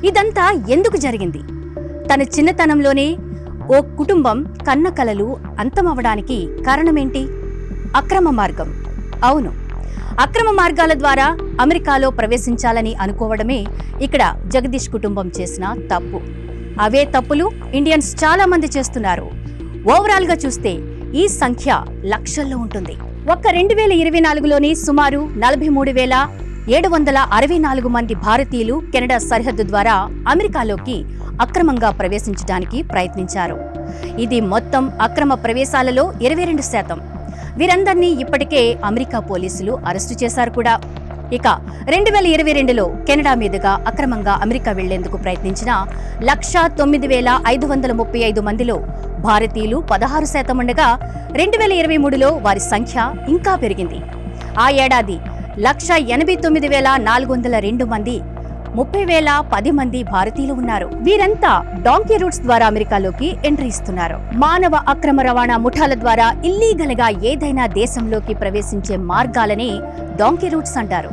ఇదంతా ఎందుకు జరిగింది? తన చిన్నతనంలోనే ఓ కుటుంబం కన్న కలలు అంతమవడానికి కారణమేంటి? అక్రమ మార్గం. అవును, అక్రమ మార్గాల ద్వారా అమెరికాలో ప్రవేశించాలని అనుకోవడమే ఇక్కడ జగదీష్ కుటుంబం చేసిన తప్పు. అవే తప్పులు ఇండియన్స్ చాలా మంది చేస్తున్నారు. ఓవరాల్ గా చూస్తే ఈ సంఖ్య లక్షల్లో ఉంటుంది. ఒక్క 2024లోని సుమారు 43,764 మంది భారతీయులు కెనడా సరిహద్దు ద్వారా అమెరికాలోకి అక్రమంగా ప్రవేశించడానికి ప్రయత్నించారు. ఇది మొత్తం అక్రమ ప్రవేశాలలో 22%. వీరందర్నీ ఇప్పటికే అమెరికా పోలీసులు అరెస్టు చేశారు కూడా. ఇక 2022లో కెనడా మీదుగా అక్రమంగా అమెరికా వెళ్లేందుకు ప్రయత్నించిన 109,535 మందిలో భారతీయులు 16% ఉండగా 2023లో వారి సంఖ్య ఇంకా పెరిగింది. ఆ ఏడాది 189,402 మంది, 30,010 మంది భారతీయులు ఉన్నారు. వీరంతా డాంకీ రూట్స్ ద్వారా అమెరికాలోకి ఎంట్రీ ఇస్తున్నారు. మానవ అక్రమ రవాణా ముఠాల ద్వారా ఇల్లీగల్ గా ఏదైనా దేశంలోకి ప్రవేశించే మార్గాలనే డాంకీ రూట్స్ అంటారు.